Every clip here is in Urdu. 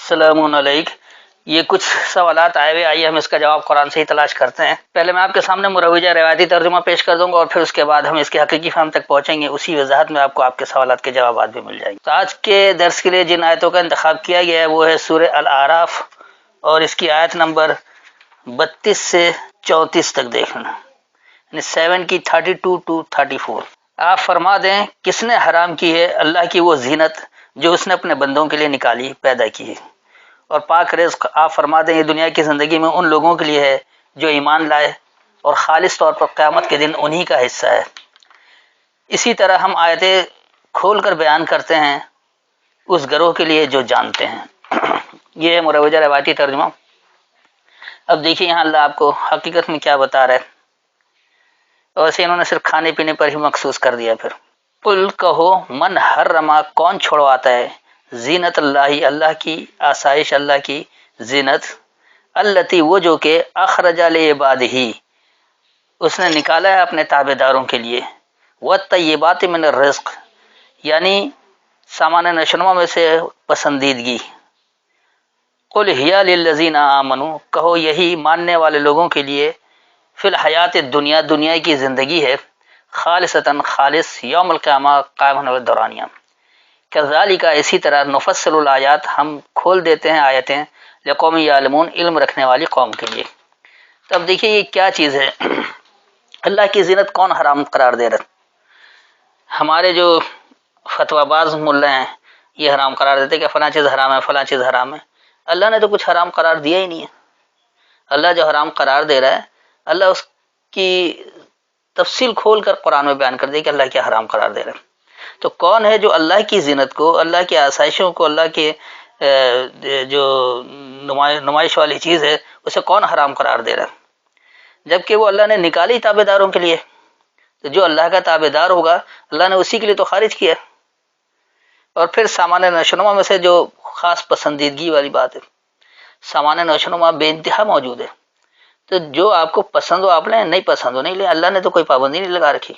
السلام علیکم۔ یہ کچھ سوالات آئے ہوئے، آئیے ہم اس کا جواب قرآن سے ہی تلاش کرتے ہیں۔ پہلے میں آپ کے سامنے مروجہ روایتی ترجمہ پیش کر دوں گا اور پھر اس کے بعد ہم اس کی حقیقی فہم تک پہنچیں گے۔ اسی وضاحت میں آپ کو آپ کے سوالات کے جوابات بھی مل جائیں گے۔ تو آج کے درس کے لیے جن آیتوں کا انتخاب کیا گیا ہے وہ ہے سورہ الاعراف اور اس کی آیت نمبر 32 سے 34 تک دیکھنا، یعنی 7 کی 32 to 34۔ آپ فرما دیں کس نے حرام کی ہے اللہ کی وہ زینت جو اس نے اپنے بندوں کے لیے نکالی پیدا کی ہے، اور پاک رزق آپ فرما دیں یہ دنیا کی زندگی میں ان لوگوں کے لیے ہے جو ایمان لائے اور خالص طور پر قیامت کے دن انہی کا حصہ ہے۔ اسی طرح ہم آیتیں کھول کر بیان کرتے ہیں اس گروہ کے لیے جو جانتے ہیں۔ یہ ہے مروجہ روایتی ترجمہ۔ اب دیکھیے یہاں اللہ آپ کو حقیقت میں کیا بتا رہا ہے، اور اسے انہوں نے صرف کھانے پینے پر ہی مخصوص کر دیا۔ پھر قل کہو من حرما کون چھڑواتا ہے زینت اللہ اللہ کی آسائش، اللہ کی زینت، التی وہ جو کہ اخرج لعبادہ اس نے نکالا ہے اپنے تابع داروں کے لیے، والطیبات من الرزق یعنی سامان نشوونما میں سے پسندیدگی۔ قل ہی للذین آمنوا کہو یہی ماننے والے لوگوں کے لیے، فی الحیات الدنیا دنیا کی زندگی ہے، خالصتاً خالص، یوم القیامہ قائم ہونے والے دورانیہ۔ کذالک اسی طرح نفصل الآیات ہم کھول دیتے ہیں آیتیں لقوم یعلمون علم رکھنے والی قوم کے لیے۔ تو اب دیکھیے یہ کیا چیز ہے، اللہ کی زینت کون حرام قرار دے رہا؟ ہمارے جو فتویٰ باز ملا ہیں یہ حرام قرار دیتے کہ فلاں چیز حرام ہے، فلاں چیز حرام ہے۔ اللہ نے تو کچھ حرام قرار دیا ہی نہیں ہے۔ اللہ جو حرام قرار دے رہا ہے اللہ اس کی تفصیل کھول کر قرآن میں بیان کر دے کہ اللہ کیا حرام قرار دے رہا ہے۔ تو کون ہے جو اللہ کی زینت کو، اللہ کی آسائشوں کو، اللہ کے جو نمائش والی چیز ہے اسے کون حرام قرار دے رہا ہے، جبکہ وہ اللہ نے نکالی تابع داروں کے لیے۔ تو جو اللہ کا تابع دار ہوگا اللہ نے اسی کے لیے تو خارج کیا۔ اور پھر سامان نشوونما میں سے جو خاص پسندیدگی والی بات ہے، سامان نشوونما بے انتہا موجود ہے، تو جو آپ کو پسند ہو آپ لیں، نہیں پسند ہو نہیں لیں، اللہ نے تو کوئی پابندی نہیں لگا رکھی۔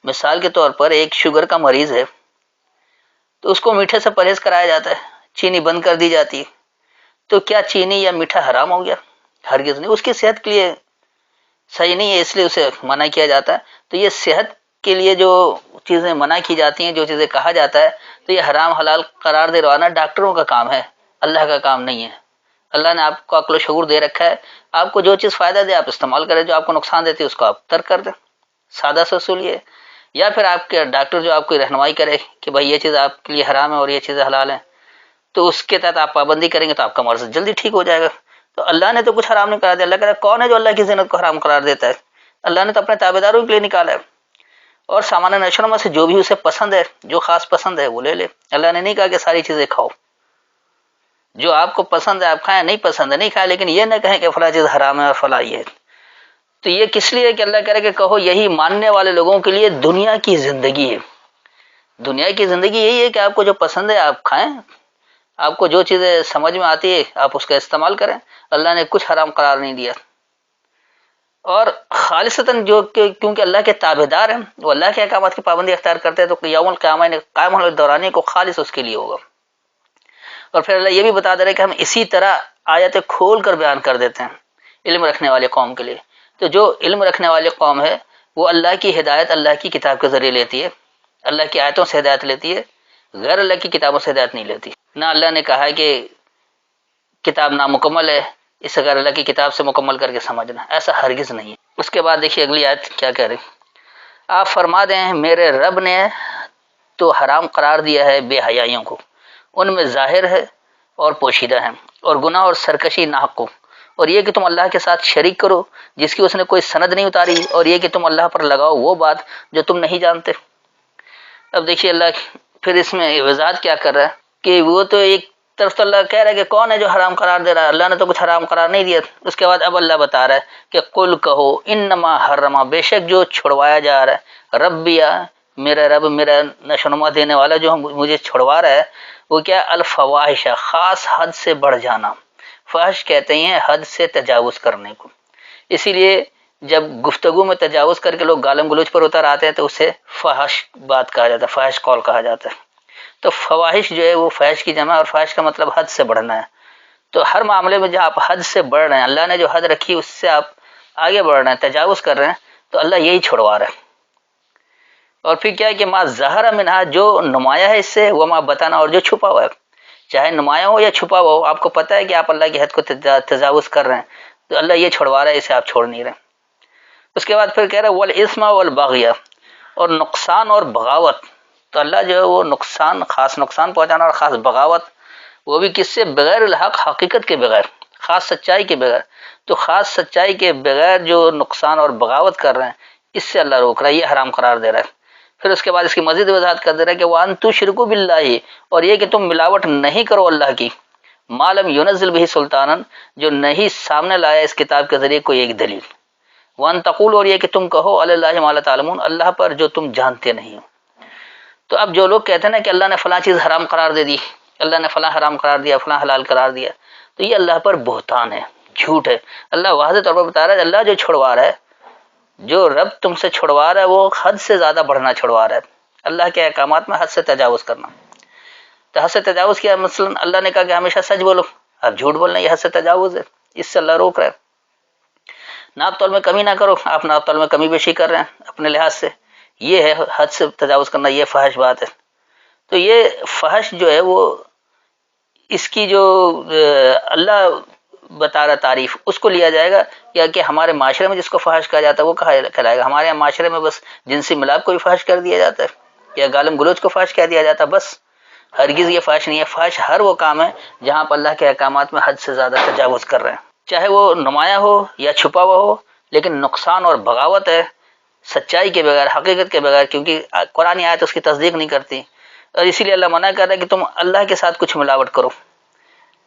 مثال کے طور پر ایک شوگر کا مریض ہے تو اس کو میٹھے سے پرہیز کرایا جاتا ہے، چینی بند کر دی جاتی ہے، تو کیا چینی یا میٹھا حرام ہو گیا؟ ہرگز نہیں، اس کی صحت کے لیے صحیح نہیں ہے اس لیے اسے منع کیا جاتا ہے۔ تو یہ صحت کے لیے جو چیزیں منع کی جاتی ہیں، جو چیزیں کہا جاتا ہے، تو یہ حرام حلال قرار دے روانا ڈاکٹروں کا کام ہے، اللہ کا کام نہیں ہے۔ اللہ نے آپ کو عقل و شعور دے رکھا ہے، آپ کو جو چیز فائدہ دے آپ استعمال کریں، جو آپ کو نقصان دیتی ہے اس کو آپ ترک کر دیں۔ سادہ سا اصول یہ ہے۔ یا پھر آپ کے ڈاکٹر جو آپ کو رہنمائی کرے کہ بھائی یہ چیز آپ کے لیے حرام ہے اور یہ چیزیں حلال ہیں، تو اس کے تحت آپ پابندی کریں گے تو آپ کا مرض جلدی ٹھیک ہو جائے گا۔ تو اللہ نے تو کچھ حرام نہیں قرار دیا۔ اللہ کہہ رہا ہے کون ہے جو اللہ کی زینت کو حرام قرار دیتا ہے؟ اللہ نے تو اپنے تابع داروں کے لیے نکالا ہے، اور سامان نشوونما سے جو بھی اسے پسند ہے، جو خاص پسند ہے وہ لے لے۔ اللہ نے نہیں کہا کہ ساری چیزیں کھاؤ، جو آپ کو پسند ہے آپ کھائیں، نہیں پسند ہے نہیں کھائیں، لیکن یہ نہ کہیں کہ فلاں چیز حرام ہے اور فلاں یہ ہے۔ تو یہ کس لیے کہ اللہ کہہ رہے کہ کہو یہی ماننے والے لوگوں کے لیے دنیا کی زندگی ہے۔ دنیا کی زندگی یہی ہے کہ آپ کو جو پسند ہے آپ کھائیں، آپ کو جو چیزیں سمجھ میں آتی ہے آپ اس کا استعمال کریں۔ اللہ نے کچھ حرام قرار نہیں دیا۔ اور خالصتاً جو کیونکہ اللہ کے تابع دار ہیں، وہ اللہ کے احکامات کی پابندی اختیار کرتے ہیں، تو یوم القیامہ قائم ہونے دورانی کو خالص اس کے لیے ہوگا۔ اور پھر اللہ یہ بھی بتا دے رہے کہ ہم اسی طرح آیتیں کھول کر بیان کر دیتے ہیں علم رکھنے والے قوم کے لیے۔ تو جو علم رکھنے والی قوم ہے وہ اللہ کی ہدایت اللہ کی کتاب کے ذریعے لیتی ہے، اللہ کی آیتوں سے ہدایت لیتی ہے، غیر اللہ کی کتابوں سے ہدایت نہیں لیتی۔ نہ اللہ نے کہا ہے کہ کتاب نامکمل ہے، اسے غیر اللہ کی کتاب سے مکمل کر کے سمجھنا، ایسا ہرگز نہیں ہے۔ اس کے بعد دیکھیے اگلی آیت کیا کہہ رہی، آپ فرما دیں میرے رب نے تو حرام قرار دیا ہے بے حیائیوں کو، ان میں ظاہر ہے اور پوشیدہ ہیں، اور گناہ اور سرکشی ناحق کو، اور یہ کہ تم اللہ کے ساتھ شریک کرو جس کی اس نے کوئی سند نہیں اتاری، اور یہ کہ تم اللہ پر لگاؤ وہ بات جو تم نہیں جانتے۔ اب دیکھیے اللہ پھر اس میں وضاحت کیا کر رہا ہے کہ وہ تو ایک طرف تو اللہ کہہ رہا ہے کہ کون ہے جو حرام قرار دے رہا ہے، اللہ نے تو کچھ حرام قرار نہیں دیا۔ اس کے بعد اب اللہ بتا رہا ہے کہ قل کہو انما حرما بے شک جو چھڑوایا جا رہا ہے، ربیا میرا رب میرا نشوونما دینے والا جو مجھے چھڑوا رہا ہے، وہ کیا الفواحش، خاص حد سے بڑھ جانا۔ فحش کہتے ہیں حد سے تجاوز کرنے کو، اسی لیے جب گفتگو میں تجاوز کر کے لوگ گالم گلوچ پر اتر آتے ہیں تو اسے فحش بات کہا جاتا ہے، فحش قول کہا جاتا ہے۔ تو فواحش جو ہے وہ فحش کی جمع، اور فحش کا مطلب حد سے بڑھنا ہے، تو ہر معاملے میں جہاں آپ حد سے بڑھ رہے ہیں، اللہ نے جو حد رکھی اس سے آپ آگے بڑھ رہے ہیں، تجاوز کر رہے ہیں، تو اللہ یہی چھڑوا رہا ہے۔ اور پھر کیا ہے کہ ما ظہر منہا، جو نمایاں ہے اس سے، وہ ما بتانا، اور جو چھپا ہوا ہے، چاہے نمایاں ہو یا چھپا ہوا ہو، آپ کو پتہ ہے کہ آپ اللہ کی حد کو تجاوز کر رہے ہیں، تو اللہ یہ چھڑوا رہا ہے، اسے آپ چھوڑ نہیں رہے۔ اس کے بعد پھر کہہ رہا ہے والاسم والبغی، اور نقصان اور بغاوت، تو اللہ جو ہے وہ نقصان، خاص نقصان پہنچانا اور خاص بغاوت، وہ بھی کس سے؟ بغیر الحق، حقیقت کے بغیر، خاص سچائی کے بغیر۔ تو خاص سچائی کے بغیر جو نقصان اور بغاوت کر رہے ہیں، اس سے اللہ روک رہا ہے، یہ حرام قرار دے رہا ہے۔ پھر اس کے بعد اس کی مزید وضاحت کر دے رہا ہے کہ وَأَن تُشْرِكُوا بِاللَّهِ، اور یہ کہ تم ملاوٹ نہیں کرو اللہ کی، مَا لَمْ يُنَزِّلْ بِهِ سُلْطَانًا، جو نہیں سامنے لایا اس کتاب کے ذریعے کوئی ایک دلیل۔ وَأَن تَقُولُوا، اور یہ کہ تم کہو عَلَى اللَّهِ مَا لَا تَعْلَمُونَ، اللہ پر جو تم جانتے نہیں ہو۔ تو اب جو لوگ کہتے ہیں نا کہ اللہ نے فلاں چیز حرام قرار دے دی، اللہ نے فلاں حرام قرار دیا، فلاں حلال قرار دیا، تو یہ اللہ پر بہتان ہے، جھوٹ ہے۔ اللہ واضح طور پر بتا رہا ہے اللہ جو چھڑوا رہا ہے، جو رب تم سے چھڑوا رہا ہے، وہ حد سے زیادہ بڑھنا چھڑوا رہا ہے۔ اللہ کے احکامات میں حد سے تجاوز کرنا، تو حد سے تجاوز کیا؟ مثلا اللہ نے کہا کہ ہمیشہ سچ بولو، اب جھوٹ بولنا یہ حد سے تجاوز ہے، اس سے اللہ روک رہا ہے۔ ناپ تول میں کمی نہ کرو، آپ ناپ تول میں کمی بیشی کر رہے ہیں اپنے لحاظ سے، یہ ہے حد سے تجاوز کرنا، یہ فحش بات ہے۔ تو یہ فحش جو ہے وہ اس کی جو اللہ بتا رہا تعریف، اس کو لیا جائے گا، یا کہ ہمارے معاشرے میں جس کو فحش کہا جاتا ہے وہ کہلائے گا؟ ہمارے یہاں معاشرے میں بس جنسی ملاپ کو بھی فحش کر دیا جاتا ہے، یا گالم گلوچ کو فحش کہہ دیا جاتا ہے، بس ہرگز یہ فحش نہیں ہے۔ فحش ہر وہ کام ہے جہاں آپ اللہ کے احکامات میں حد سے زیادہ تجاوز کر رہے ہیں، چاہے وہ نمایاں ہو یا چھپا ہوا ہو، لیکن نقصان اور بغاوت ہے سچائی کے بغیر، حقیقت کے بغیر، کیونکہ قرآن آیت اس کی تصدیق نہیں کرتی، اور اسی لیے اللہ منع کر رہا ہے کہ تم اللہ کے ساتھ کچھ ملاوٹ کرو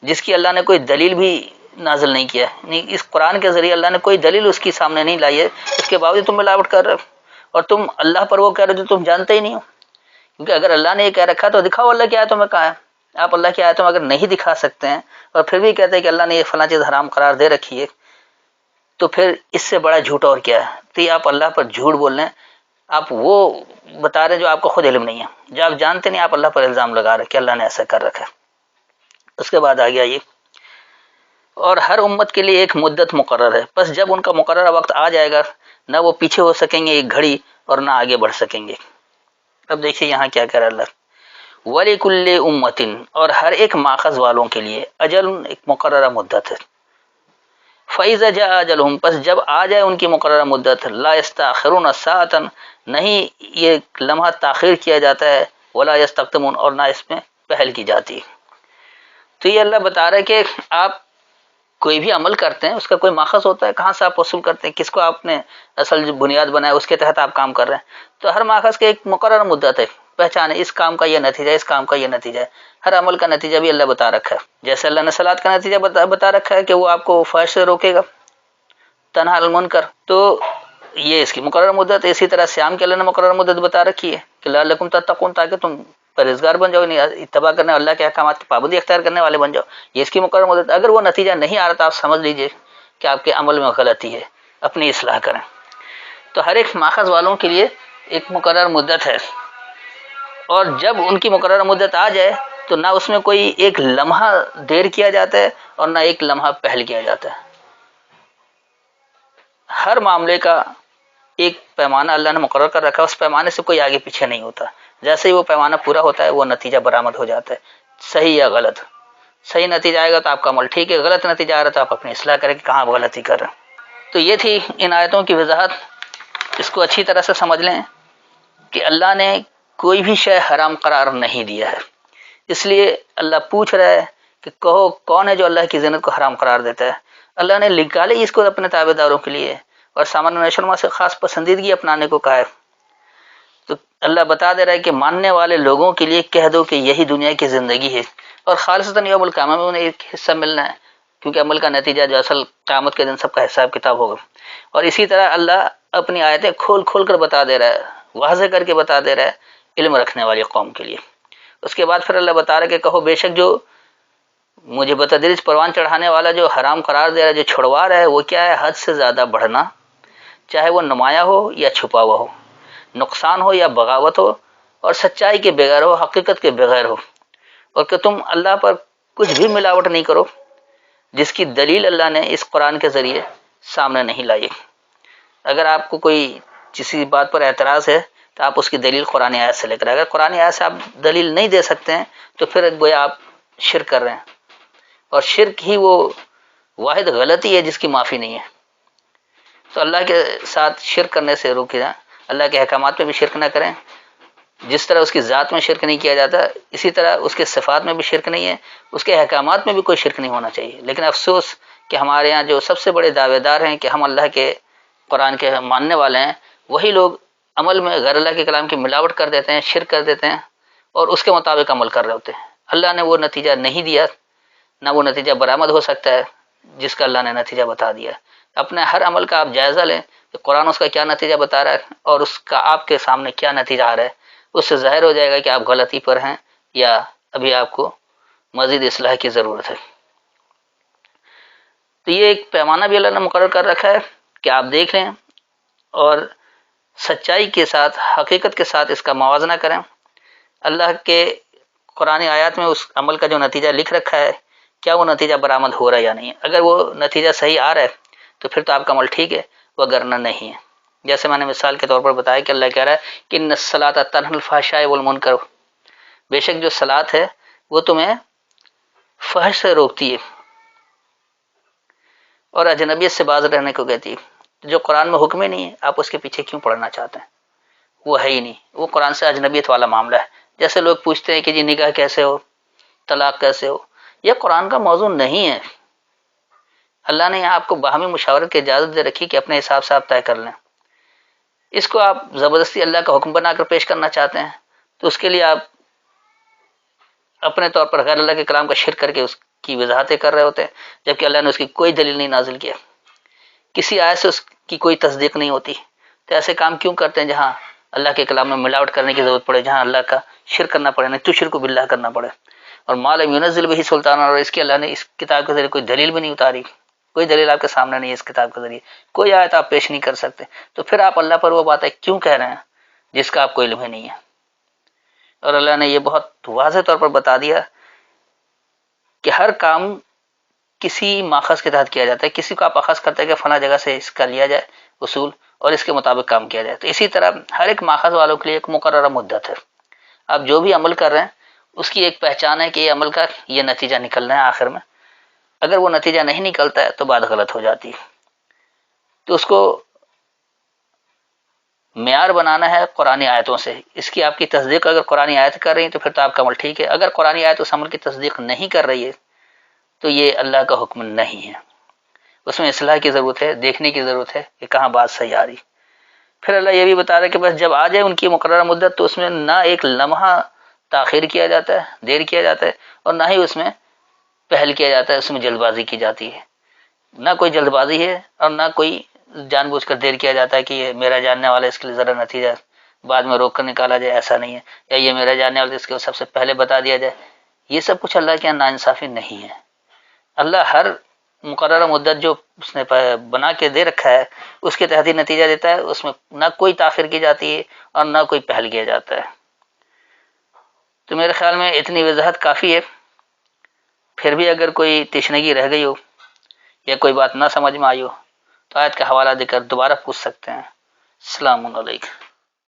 جس کی اللہ نے کوئی دلیل بھی نازل نہیں کیا ہے، یعنی اس قرآن کے ذریعے اللہ نے کوئی دلیل اس کی سامنے نہیں لائی ہے، اس کے باوجود تم ملاوٹ کر رہے ہو، اور تم اللہ پر وہ کہہ رہے ہو جو تم جانتے ہی نہیں ہو۔ کیونکہ اگر اللہ نے یہ کہہ رکھا تو دکھاؤ اللہ کی آیتوں میں کہاں ہے۔ آپ اللہ کی آیتوں میں اگر نہیں دکھا سکتے ہیں اور پھر بھی کہتے ہیں کہ اللہ نے یہ فلاں چیز حرام قرار دے رکھی ہے، تو پھر اس سے بڑا جھوٹ اور کیا ہے؟ تو یہ آپ اللہ پر جھوٹ بول رہے ہیں، آپ وہ بتا رہے ہیں جو آپ کو خود علم نہیں ہے، جو آپ جانتے نہیں، آپ اللہ پر الزام لگا رہے ہیں کہ اللہ نے ایسا کر رکھا ہے۔ اس کے بعد آگے آئیے، اور ہر امت کے لیے ایک مدت مقرر ہے، بس جب ان کا مقررہ وقت آ جائے گا، نہ وہ پیچھے ہو سکیں گے ایک گھڑی، اور نہ آگے بڑھ سکیں گے۔ اب دیکھیے یہاں کیا کہہ رہا ہے اللہ، وَلِكُلِّ أُمَّةٍ، اور ہر ایک ماخذ والوں کے لیے، اجل، ایک مقررہ مدت ہے۔ فَإِذَا جَاءَ أَجَلُهُمْ، پس جب آ جائے ان کی مقررہ مدت، لَا يَسْتَأْخِرُونَ سَاعَةً، نہیں یہ لمحہ تاخیر کیا جاتا ہے، وَلَا يَسْتَقْدِمُونَ، اور نہ اس میں پہل کی جاتی۔ تو یہ اللہ بتا رہا ہے کہ آپ کوئی بھی عمل کرتے ہیں اس کا کوئی ماخذ ہوتا ہے، کہاں سے آپ وصول کرتے ہیں، کس کو آپ نے اصل جو بنیاد بنایا اس کے تحت آپ کام کر رہے ہیں۔ تو ہر ماخذ کے ایک مقرر مدت ہے، پہچان ہے، اس کام کا یہ نتیجہ ہے، اس کام کا یہ نتیجہ ہے، ہر عمل کا نتیجہ بھی اللہ بتا رکھا ہے۔ جیسے اللہ نے صلاۃ کا نتیجہ بتا رکھا ہے کہ وہ آپ کو فحش سے روکے گا، تنہا عن المنکر، تو یہ اس کی مقرر مدت ہے۔ اسی طرح صیام کے اللہ نے مقرر مدت بتا رکھی ہے کہ لعلکم تتقون، تاکہ تم پرہیزگار بن جاؤ، اتباع کرنے، اللہ کے احکامات کی پابندی اختیار کرنے والے بن جاؤ، یہ اس کی مقرر مدت۔ اگر وہ نتیجہ نہیں آ رہا تو آپ سمجھ لیجئے کہ آپ کے عمل میں غلطی ہے، اپنی اصلاح کریں۔ تو ہر ایک ماخذ والوں کے لیے ایک مقرر مدت ہے، اور جب ان کی مقرر مدت آ جائے تو نہ اس میں کوئی ایک لمحہ دیر کیا جاتا ہے اور نہ ایک لمحہ پہل کیا جاتا ہے۔ ہر معاملے کا ایک پیمانہ اللہ نے مقرر کر رکھا ہے، اس پیمانے سے کوئی آگے پیچھے نہیں ہوتا۔ جیسے ہی وہ پیمانہ پورا ہوتا ہے وہ نتیجہ برآمد ہو جاتا ہے، صحیح یا غلط۔ صحیح نتیجہ آئے گا تو آپ کا عمل ٹھیک ہے، غلط نتیجہ آ رہا تو آپ اپنی اصلاح کریں کہ کہاں آپ غلطی کر رہے ہیں۔ تو یہ تھی ان آیتوں کی وضاحت، اس کو اچھی طرح سے سمجھ لیں کہ اللہ نے کوئی بھی شے حرام قرار نہیں دیا ہے، اس لیے اللہ پوچھ رہا ہے کہ کہو کون ہے جو اللہ کی زینت کو حرام قرار دیتا ہے۔ اللہ نے نکالے اس کو اپنے تابع داروں کے لیے، اور سامان نشرما سے خاص پسندیدگی اپنانے کو کہا ہے۔ تو اللہ بتا دے رہا ہے کہ ماننے والے لوگوں کے لیے کہہ دو کہ یہی دنیا کی زندگی ہے، اور خالصتاً یوم القیامہ میں انہیں ایک حصہ ملنا ہے، کیونکہ عمل کا نتیجہ جو اصل قیامت کے دن سب کا حساب کتاب ہوگا۔ اور اسی طرح اللہ اپنی آیتیں کھول کھول کر بتا دے رہا ہے، واضح کر کے بتا دے رہا ہے علم رکھنے والی قوم کے لیے۔ اس کے بعد پھر اللہ بتا رہا ہے کہ کہو بے شک جو مجھے بتدریج پروان چڑھانے والا جو حرام قرار دے رہا ہے، جو چھڑوا رہا ہے، وہ کیا ہے؟ حد سے زیادہ بڑھنا، چاہے وہ نمایاں ہو یا چھپا ہوا ہو، نقصان ہو یا بغاوت ہو، اور سچائی کے بغیر ہو، حقیقت کے بغیر ہو، اور کہ تم اللہ پر کچھ بھی ملاوٹ نہیں کرو، جس کی دلیل اللہ نے اس قرآن کے ذریعے سامنے نہیں لائی۔ اگر آپ کو کوئی کسی بات پر اعتراض ہے تو آپ اس کی دلیل قرآن آیت سے لے کر، اگر قرآن آیت سے آپ دلیل نہیں دے سکتے ہیں تو پھر گویا آپ شرک کر رہے ہیں، اور شرک ہی وہ واحد غلطی ہے جس کی معافی نہیں ہے۔ تو اللہ کے ساتھ شرک کرنے سے روکے جائیں، اللہ کے احکامات میں بھی شرک نہ کریں۔ جس طرح اس کی ذات میں شرک نہیں کیا جاتا، اسی طرح اس کے صفات میں بھی شرک نہیں ہے، اس کے احکامات میں بھی کوئی شرک نہیں ہونا چاہیے۔ لیکن افسوس کہ ہمارے یہاں جو سب سے بڑے دعوے دار ہیں کہ ہم اللہ کے قرآن کے ماننے والے ہیں، وہی لوگ عمل میں غیر اللہ کے کلام کی ملاوٹ کر دیتے ہیں، شرک کر دیتے ہیں، اور اس کے مطابق عمل کر رہے ہوتے ہیں۔ اللہ نے وہ نتیجہ نہیں دیا، نہ وہ نتیجہ برآمد ہو سکتا ہے جس کا اللہ نے نتیجہ بتا دیا۔ اپنے ہر عمل کا آپ جائزہ لیں کہ قرآن اس کا کیا نتیجہ بتا رہا ہے اور اس کا آپ کے سامنے کیا نتیجہ آ رہا ہے، اس سے ظاہر ہو جائے گا کہ آپ غلطی پر ہیں یا ابھی آپ کو مزید اصلاح کی ضرورت ہے۔ تو یہ ایک پیمانہ بھی اللہ نے مقرر کر رکھا ہے کہ آپ دیکھ لیں اور سچائی کے ساتھ، حقیقت کے ساتھ اس کا موازنہ کریں۔ اللہ کے قرآن آیات میں اس عمل کا جو نتیجہ لکھ رکھا ہے، کیا وہ نتیجہ برآمد ہو رہا ہے یا نہیں ہے۔ اگر وہ نتیجہ صحیح آ رہا ہے تو پھر تو آپ کا عمل ٹھیک ہے، وگرنہ نہیں ہے۔ جیسے میں نے مثال کے طور پر بتایا کہ اللہ کہہ رہا ہے کہ ان الصلاۃ تنہی عن الفحشاء والمنکر، بے شک جو صلاۃ ہے وہ تمہیں فحش سے روکتی ہے اور اجنبیت سے باز رہنے کو کہتی ہے۔ جو قرآن میں حکم ہی نہیں ہے، آپ اس کے پیچھے کیوں پڑھنا چاہتے ہیں؟ وہ ہے ہی نہیں، وہ قرآن سے اجنبیت والا معاملہ ہے۔ جیسے لوگ پوچھتے ہیں کہ جی نکاح کیسے ہو، طلاق کیسے ہو، یہ قرآن کا موضوع نہیں ہے۔ اللہ نے یہاں آپ کو باہمی مشاورت کی اجازت دے رکھی کہ اپنے حساب سے آپ طے کر لیں۔ اس کو آپ زبردستی اللہ کا حکم بنا کر پیش کرنا چاہتے ہیں تو اس کے لیے آپ اپنے طور پر غیر اللہ کے کلام کا شرک کر کے اس کی وضاحتیں کر رہے ہوتے ہیں، جبکہ اللہ نے اس کی کوئی دلیل نہیں نازل کیا، کسی آیت سے اس کی کوئی تصدیق نہیں ہوتی۔ تو ایسے کام کیوں کرتے ہیں جہاں اللہ کے کلام میں ملاوٹ کرنے کی ضرورت پڑے، جہاں اللہ کا شرک کرنا پڑے، نہیں تو شرک باللہ کرنا پڑے، اور ما لم ينزل به سلطان، اور اس کے اللہ نے اس کتاب کے ذریعے کوئی دلیل بھی نہیں اتاری، کوئی دلیل آپ کے سامنے نہیں ہے اس کتاب کے ذریعے، کوئی آیت آپ پیش نہیں کر سکتے، تو پھر آپ اللہ پر وہ باتیں کیوں کہہ رہے ہیں جس کا آپ کو علم ہی نہیں ہے۔ اور اللہ نے یہ بہت واضح طور پر بتا دیا کہ ہر کام کسی ماخذ کے تحت کیا جاتا ہے، کسی کو آپ اخذ کرتے ہیں کہ فلاں جگہ سے اس کا لیا جائے اصول اور اس کے مطابق کام کیا جائے، تو اسی طرح ہر ایک ماخذ والوں کے لیے ایک مقررہ مدت ہے۔ آپ جو بھی عمل کر رہے ہیں اس کی ایک پہچان ہے کہ یہ عمل کا یہ نتیجہ نکلنا ہے آخر میں، اگر وہ نتیجہ نہیں نکلتا ہے تو بات غلط ہو جاتی ہے۔ تو اس کو معیار بنانا ہے قرآن آیتوں سے، اس کی آپ کی تصدیق اگر قرآن آیت کر رہی ہے تو پھر تو آپ کا عمل ٹھیک ہے، اگر قرآن آیت اس عمل کی تصدیق نہیں کر رہی ہے تو یہ اللہ کا حکم نہیں ہے، اس میں اصلاح کی ضرورت ہے، دیکھنے کی ضرورت ہے کہ کہاں بات صحیح آ رہی۔ پھر اللہ یہ بھی بتا رہا ہے کہ بس جب آ جائے ان کی مقررہ مدت تو اس میں نہ ایک لمحہ تاخیر کیا جاتا ہے، دیر کیا جاتا ہے، اور نہ ہی اس میں پہل کیا جاتا ہے، اس میں جلد بازی کی جاتی ہے۔ نہ کوئی جلد بازی ہے اور نہ کوئی جان بوجھ کر دیر کیا جاتا ہے کہ یہ میرا جاننے والا اس کے لیے ذرا نتیجہ بعد میں روک کر نکالا جائے، ایسا نہیں ہے، یا یہ میرا جاننے والا اس کے سب سے پہلے بتا دیا جائے، یہ سب کچھ اللہ کے یہاں ناانصافی نہیں ہے۔ اللہ ہر مقررہ مدت جو اس نے بنا کے دے رکھا ہے اس کے تحت ہی نتیجہ دیتا ہے، اس میں نہ کوئی تاخیر کی جاتی ہے اور نہ کوئی پہل کیا جاتا ہے۔ تو میرے خیال میں اتنی وضاحت کافی ہے۔ پھر بھی اگر کوئی تشنگی رہ گئی ہو یا کوئی بات نہ سمجھ میں آئی ہو تو آیت کا حوالہ دے کر دوبارہ پوچھ سکتے ہیں۔ السلام علیکم۔